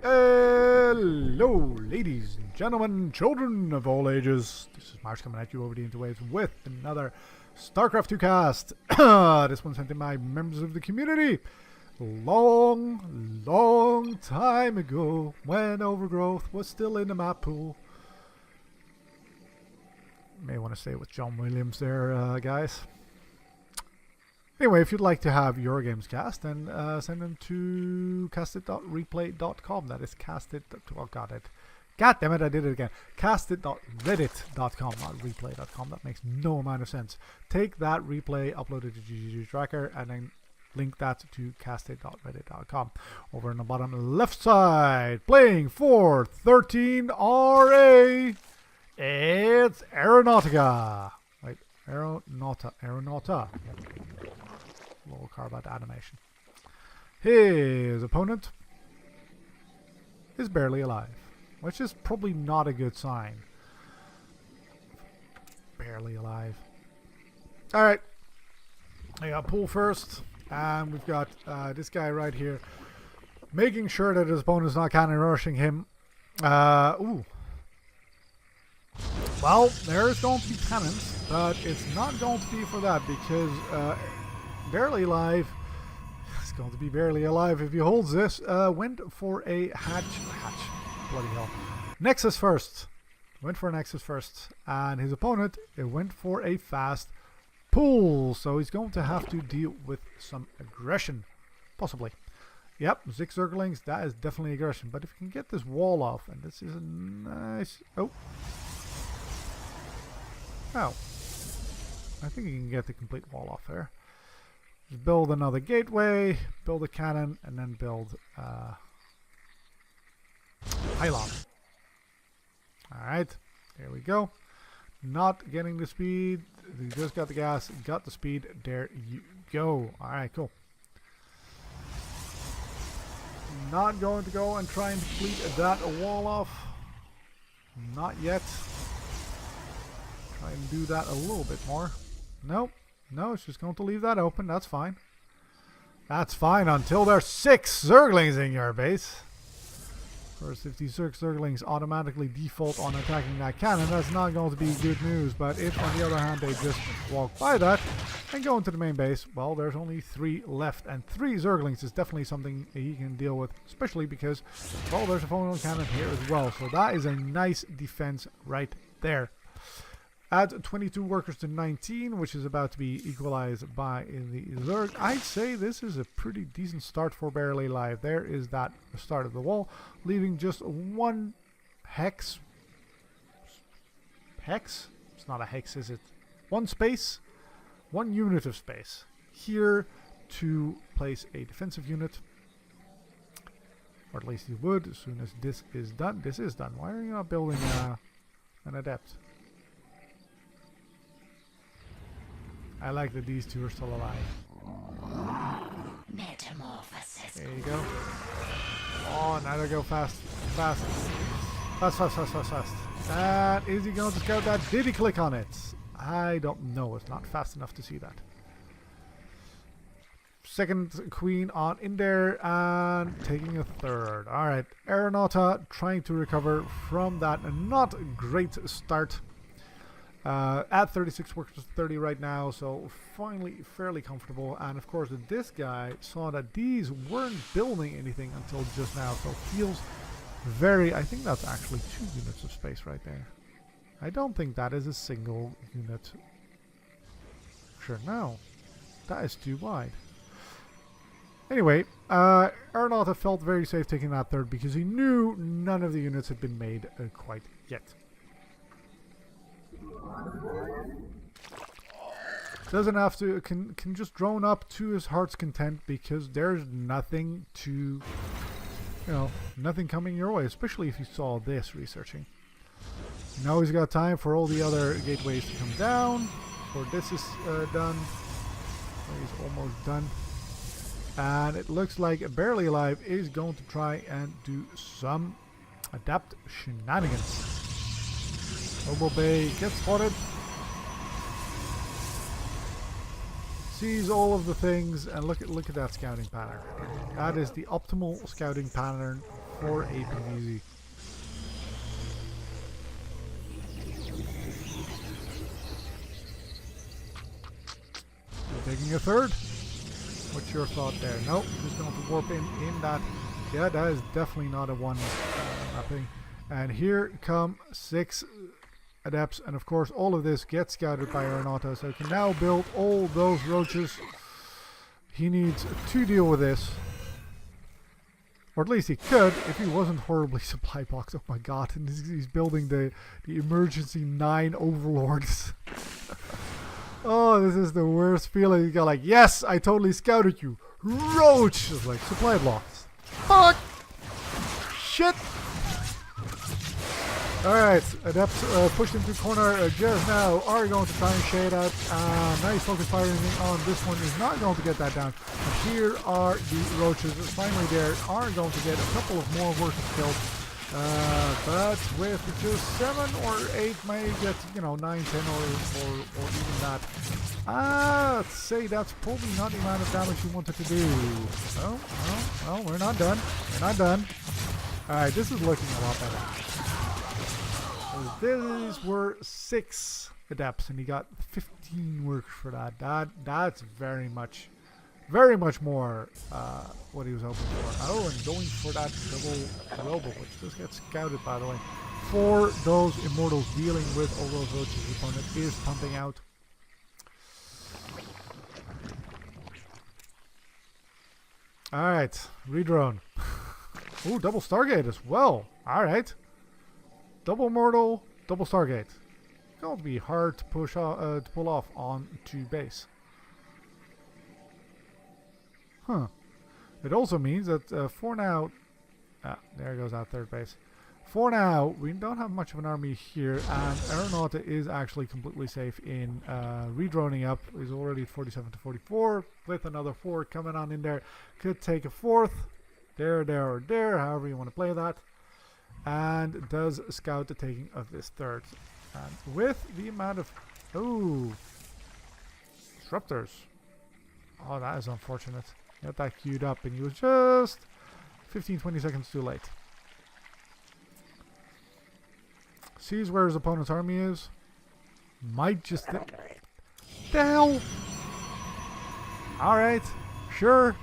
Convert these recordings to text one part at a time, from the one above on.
Hello, ladies and gentlemen, children of all ages. This is Marsh coming at you over the interwaves with another StarCraft 2 cast. This one's sent in by members of the community. Long time ago, when Overgrowth was still in the map pool. May want to stay with John Williams there, guys. Anyway, if you'd like to have your games cast, then send them to castit.replay.com. That is castit. Oh, got it. God damn it, I did it again. Castit.reddit.com, not replay.com. That makes no amount of sense. Take that replay, upload it to GGG Tracker, and then link that to castit.reddit.com. Over on the bottom left side, playing for 13RA, it's Auronauta. Wait, Auronauta. Low carbide animation. His opponent is BarelyAlive, which is probably not a good sign. BarelyAlive. Alright, I got pool first, and we've got this guy right here making sure that his opponent's not cannon rushing him. Ooh. Well, there's going to be cannons, but it's not going to be for that because BarelyAlive, it's going to be BarelyAlive if he holds this, went for a hatch, bloody hell, Nexus first, went for a Nexus first, and his opponent, it went for a fast pool, so he's going to have to deal with some aggression, possibly. Yep, 6 Zerglings, that is definitely aggression, but if you can get this wall off, and this is a nice, oh, I think you can get the complete wall off there. Just build another gateway, build a cannon, and then build pylon. Alright, there we go. Not getting the speed. You just got the gas, got the speed. There you go. Alright, cool. Not going to go and try and complete that wall off. Not yet. Try and do that a little bit more. Nope. No, it's just going to leave that open. That's fine. That's fine until there's 6 Zerglings in your base. Of course, if these 6 Zerglings automatically default on attacking that cannon, that's not going to be good news. But if, on the other hand, they just walk by that and go into the main base, well, there's only 3 left. And 3 Zerglings is definitely something he can deal with, especially because, well, there's a photon cannon here as well. So that is a nice defense right there. Add 22 workers to 19, which is about to be equalized by the Zerg. I'd say this is a pretty decent start for BarelyAlive. There is that start of the wall, leaving just 1 hex. Hex? It's not a hex, is it? 1 space, 1 unit of space here to place a defensive unit. Or at least you would as soon as this is done. This is done. Why are you not building an adept? I like that these 2 are still alive. Metamorphosis. There you go. Oh, now they go fast. Fast. And is he going to scout that? Did he click on it? I don't know. It's not fast enough to see that. Second queen on in there and taking a third. Alright, Auronauta trying to recover from that not great start. At 36 workers, 30 right now, so finally fairly comfortable. And of course this guy saw that these weren't building anything until just now, so feels very, I think that's actually 2 units of space right there. I don't think that is a single unit. Sure, no, that is too wide. Anyway, Auronauta felt very safe taking that third because he knew none of the units had been made quite yet. Doesn't have to, can just drone up to his heart's content because there's nothing to, nothing coming your way, especially if you saw this researching. Now he's got time for all the other gateways to come down, or this is done, he's almost done. And it looks like BarelyAlive is going to try and do some adapt shenanigans. Obo Bay gets spotted. sees all of the things, and look at that scouting pattern. That is the optimal scouting pattern for a PvZ. Taking a third. What's your thought there? Nope, just going to warp in that. Yeah, that is definitely not a one mapping. And here come 6 adepts, and of course all of this gets scouted by Auronauta, so he can now build all those roaches. He needs to deal with this. Or at least he could if he wasn't horribly supply boxed. Oh my god, and he's building the emergency 9 overlords. Oh, this is the worst feeling. You go like, yes, I totally scouted you. Roach! It's like, supply blocks. Fuck! Shit! Alright, Adepts pushed into corner just now. Are going to try and shade out. Nice focus firing on this one. Is not going to get that down. And here are the roaches. Finally there. Are going to get a couple of more workers killed. But with just 7 or 8 may get, 9, 10 or even that. Let's say that's probably not the amount of damage you wanted to do. Oh, we're not done. We're not done. Alright, this is looking a lot better. These were 6 adepts and he got 15 works for that. That's very much more what he was hoping for. Oh, and going for that double robo, which just gets scouted, by the way, for those immortals dealing with all those roaches the opponent is pumping out. Alright, redrone. Ooh, double Stargate as well. Alright. Double Mortal, double Stargate. Going to be hard to pull off on to base. Huh. It also means that for now... there goes our third base. For now, we don't have much of an army here, and Auronauta is actually completely safe in redroning up. He's already at 47 to 44, with another 4 coming on in there. Could take a 4th. There, or there, however you want to play that. And does scout the taking of this 3rd. And with the amount of... Ooh. Disruptors. Oh, that is unfortunate. He had that queued up and he was just 15-20 seconds too late. Sees where his opponent's army is. Might just... The hell? Alright. Sure.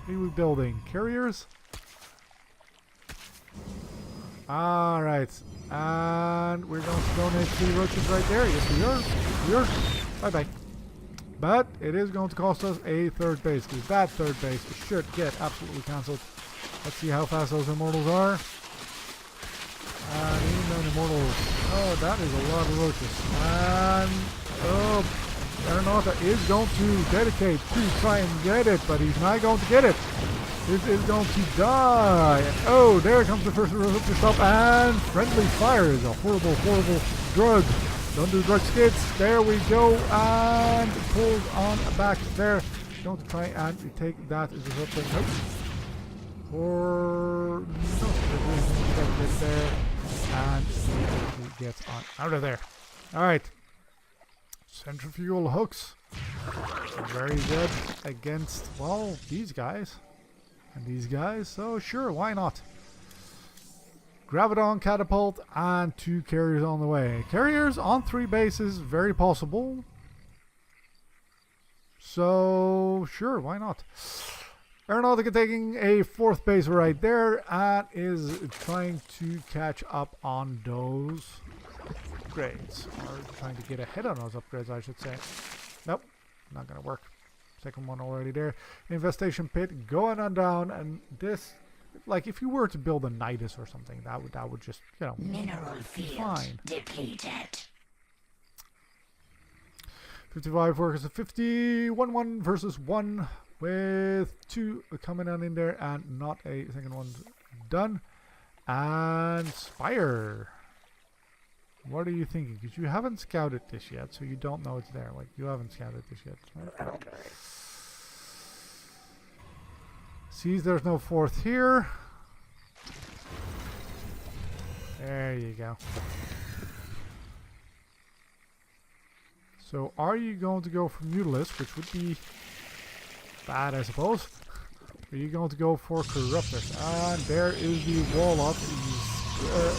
What are we building? Carriers? Alright. And we're going to donate 3 roaches right there. Yes, we are. We are. Bye-bye. But it is going to cost us a 3rd base, because that 3rd base should get absolutely cancelled. Let's see how fast those immortals are. And even immortals. Oh, that is a lot of roaches. And Auronauta is going to dedicate to try and get it, but he's not going to get it. This is going to die. And oh, there comes the first disruptor stop, and friendly fire is a horrible, horrible drug. Don't do drug skits. There we go. And pulled on back there. Going to try and take that disruptor. Nope. Or no. There. And he gets on out of there. Alright. Centrifugal hooks. Very good against, well, these guys. And these guys. So sure, why not? Graviton, catapult, and 2 carriers on the way. Carriers on 3 bases, very possible. So, sure, why not? Auronauta taking a 4th base right there and is trying to catch up on those upgrades. Or trying to get ahead on those upgrades, I should say. Nope, not going to work. 2nd one already there. Infestation pit going on down, and this... Like, if you were to build a Nidus or something, that would just, Mineral field fine. depleted. 55 workers at 50. 1-1 versus 1 with 2 coming on in there and not a second one done. And Spire. What are you thinking? Because you haven't scouted this yet, so you don't know it's there. Like, you haven't scouted this yet. Right? Sees there's no 4th here. There you go. So are you going to go for Mutalisk, which would be bad, I suppose. Are you going to go for Corruptors? And there is the wall up.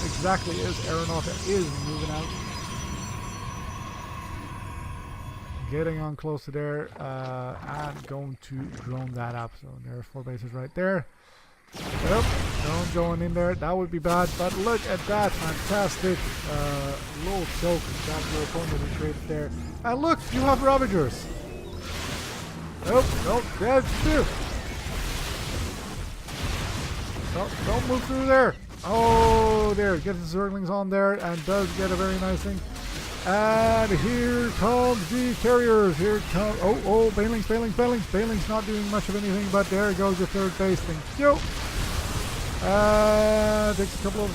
Exactly as Auronauta is moving out. Getting on close to there and going to drone that up. So there's 4 bases right there. Yep, drone going in there. That would be bad, but look at that. Fantastic little choke that your opponent has created there. And look, you have Ravagers. Nope, nope, there's 2. Don't move through there. Oh, there. Gets the Zerglings on there and does get a very nice thing. And here comes the carriers. Here comes... Oh, Banelings. Banelings not doing much of anything, but there goes the 3rd base. Thank you. Takes a couple of...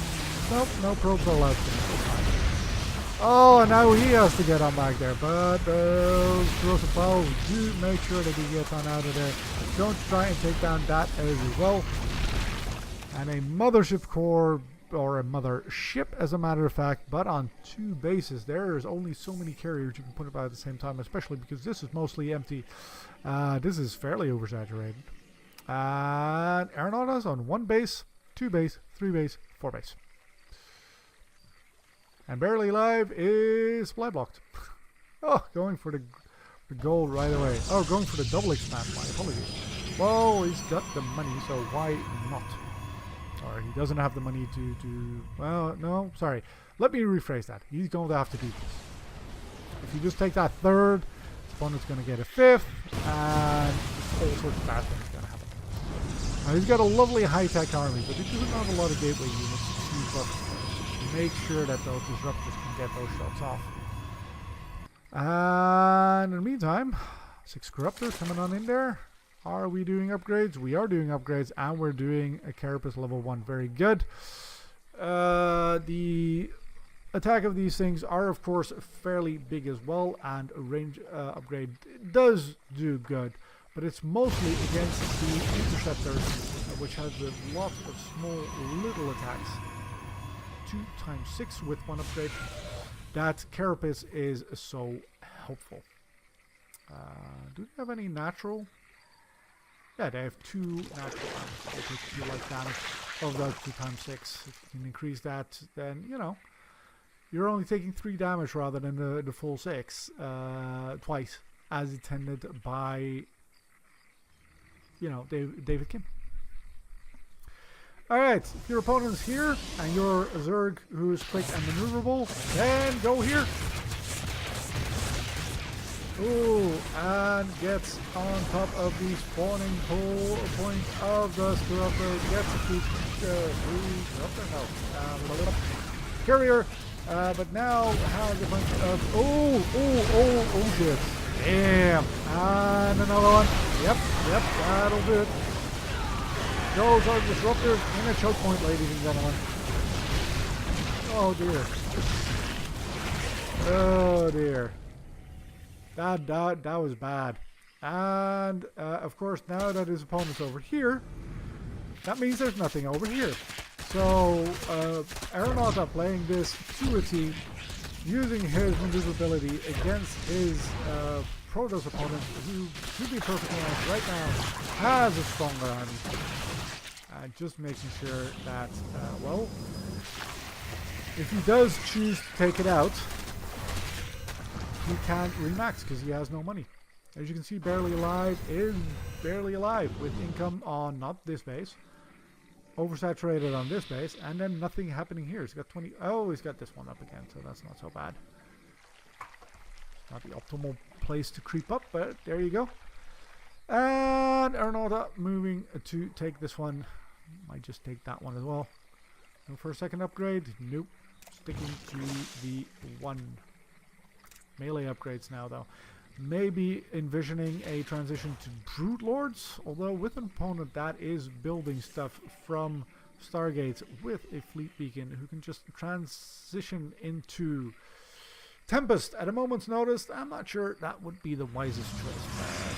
Nope, no probes are allowed. Oh, and now he has to get on back there. But those corrosive balls do make sure that he gets on out of there. Don't try and take down that as well. And a mothership core, or a mothership as a matter of fact, but on 2 bases. There is only so many carriers you can put about at the same time, especially because this is mostly empty. This is fairly oversaturated. And Auronauta's on 1 base, 2 base, 3 base, 4 base. And BarelyAlive is supply blocked. Oh, going for the gold right away. Oh, going for the double expand. My apologies. Well, he's got the money, so why not? Or he doesn't have the money to... Well, no, sorry. Let me rephrase that. He's going to have to do this. If you just take that 3rd, his opponent's going to get a 5th, and all sorts of bad things are going to happen. Now, he's got a lovely high-tech army, but he doesn't have a lot of gateway units to make sure that those disruptors can get those shots off. And in the meantime, 6 corruptors coming on in there. Are we doing upgrades? We are doing upgrades, and we're doing a Carapace level 1. Very good. The attack of these things are, of course, fairly big as well, and a range upgrade does do good, but it's mostly against the interceptors, which has a lot of small little attacks. 2 times 6 with 1 upgrade. That Carapace is so helpful. Do they have any natural? Yeah, they have 2 natural damage. They take 2 life damage of those 2 times 6. If you can increase that, then, you know, you're only taking 3 damage rather than the full 6 twice, as intended by, you know, David Kim. Alright, if your opponent is here, and you're a Zerg who is quick and maneuverable, then go here. Ooh, and gets on top of the spawning point of the Disruptor, gets a few Disruptor health. Carrier, but now has a bunch of... Oh shit. Damn. And another one. Yep, that'll do it. Those are Disruptors in a choke point, ladies and gentlemen. Oh dear. Oh dear. That was bad. And of course, now that his opponent's over here, that means there's nothing over here. So Auronauta playing this to a T, using his maneuverability against his Protoss opponent, who, to be perfectly honest, right now has a stronger army. Just making sure that, well, if he does choose to take it out, he can't remax because he has no money. As you can see, BarelyAlive is barely alive with income on not this base, oversaturated on this base, and then nothing happening here. He's got 20. Oh, he's got this one up again, so that's not so bad. Not the optimal place to creep up, but there you go. And Auronauta moving to take this one. Might just take that one as well. No for a second upgrade. Nope. Sticking to the 1. Melee upgrades now, though. Maybe envisioning a transition to Brood Lords, although with an opponent that is building stuff from Stargates with a fleet beacon who can just transition into Tempest at a moment's notice. I'm not sure that would be the wisest choice.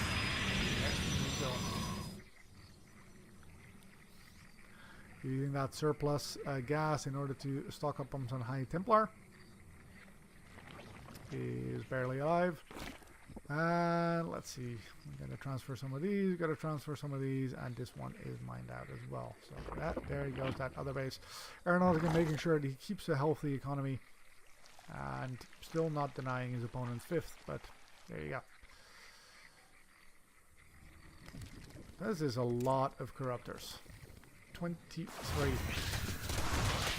Using that surplus gas in order to stock up on some High Templar is BarelyAlive. And let's see, we're going to transfer some of these, got to transfer some of these, and this one is mined out as well. So that, there he goes, that other base. Auronauta making sure that he keeps a healthy economy, and still not denying his opponent's 5th, but there you go. This is a lot of corruptors. 23. I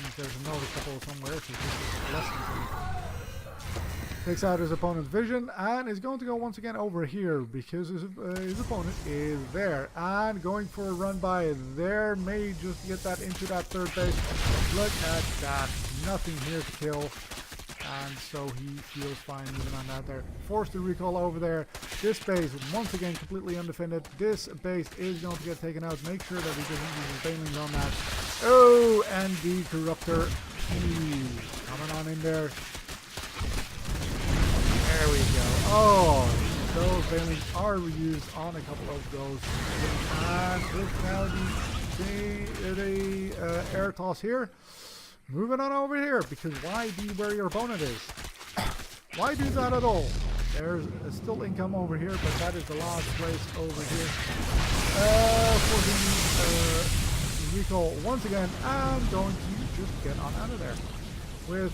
think there's another couple somewhere, so it's less than 20. Takes out his opponent's vision and is going to go once again over here because his opponent is there and going for a run by there. May just get that into that 3rd base. Look at that, nothing here to kill, and so he feels fine moving on that there. Forced to recall over there. This base once again completely undefended. This base is going to get taken out. Make sure that he doesn't use his banelings on that. Oh, and the corruptor coming on in there. There we go. Oh, those banelings are reused on a couple of those. And with now the air toss here. Moving on over here, because why be where your opponent is? Why do that at all? There's still income over here, but that is the last place over here. For the recall once again, and going to just get on out of there. With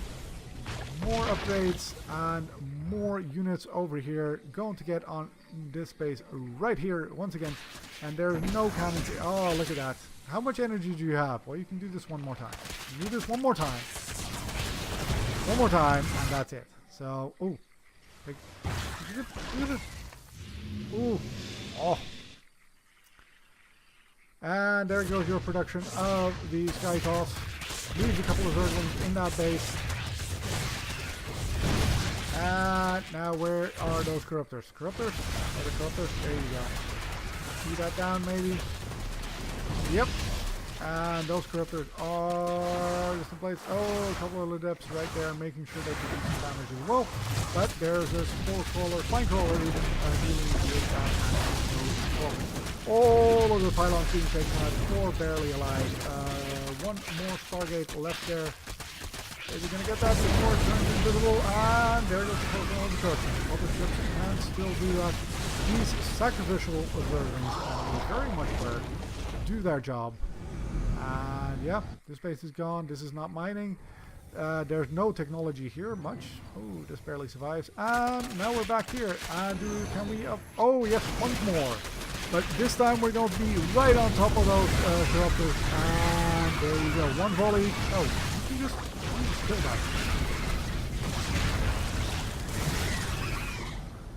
more upgrades and more units over here, going to get on this base right here once again, and there's no cannons. Oh, look at that. How much energy do you have? Well, you can do this one more time. Do this one more time. One more time, and that's it. So, ooh. Look at this. Ooh. Oh. And there goes your production of the Sky Toss. Leaves a couple of Zerglings in that base. And now where are those corruptors? Corruptors? Are the corruptors? There you go. See that down maybe? Yep. And those corruptors are just in place. Oh, a couple of adepts right there, making sure they can do some damage as well. But there's this fine crawler even dealing with that. All of the pylons being taken out for barely alive. One more Stargate left there. Is he going to get that before it turns invisible? And there goes the token of the Turks. Other ships can still do that. These sacrificial versions very much were do their job. And yeah, this base is gone. This is not mining. There's no technology here much. Oh, this barely survives. And now we're back here. And can we oh yes, once more. But this time we're going to be right on top of those corruptors. And there you go. One volley. Oh, you can just kill that.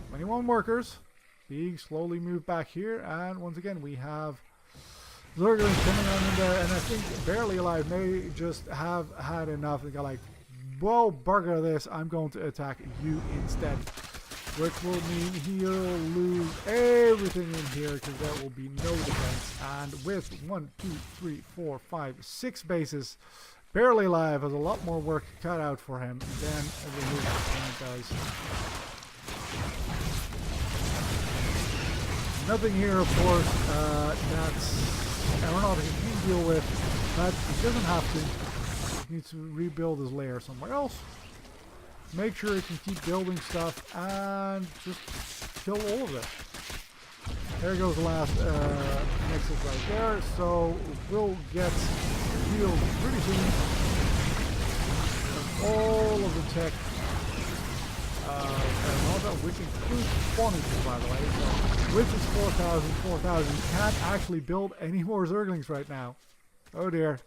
21 workers being slowly moved back here. And once again, we have Zerglings coming on in there, and I think BarelyAlive may just have had enough and go like, whoa, bugger this, I'm going to attack you instead. Which will mean he'll lose everything in here because there will be no defense. And with 1, 2, 3, 4, 5, 6 bases, BarelyAlive has a lot more work cut out for him than the his opponent does. Nothing here, of course, that's Auronauta can deal with, but he doesn't have to. He needs to rebuild his lair somewhere else. Make sure he can keep building stuff and just kill all of it. There goes the last nexus right there, so we'll get healed pretty soon. And all of the tech which includes spawning, by the way, so which is 4,000. Can't actually build any more Zerglings right now. Oh dear.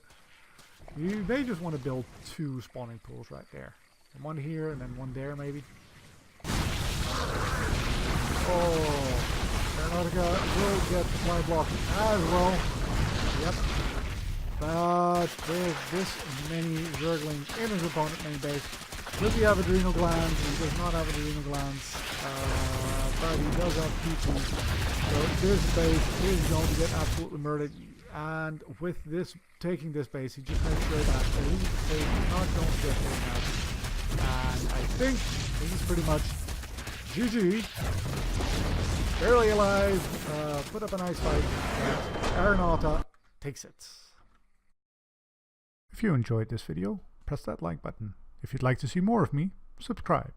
You may just want to build 2 spawning pools right there. One here and then one there maybe. Oh, Auronauta will get supply block as well. Yep. But with this many Zerglings in his opponent's main base, does he have adrenal glands? He does not have adrenal glands, but he does have PT. So this base is going to get absolutely murdered. And with this, taking this base, he just makes sure that his base is not going to get taken out. And I think this is pretty much GG. BarelyAlive, put up a nice fight. Auronauta takes it. If you enjoyed this video, press that like button. If you'd like to see more of me, subscribe.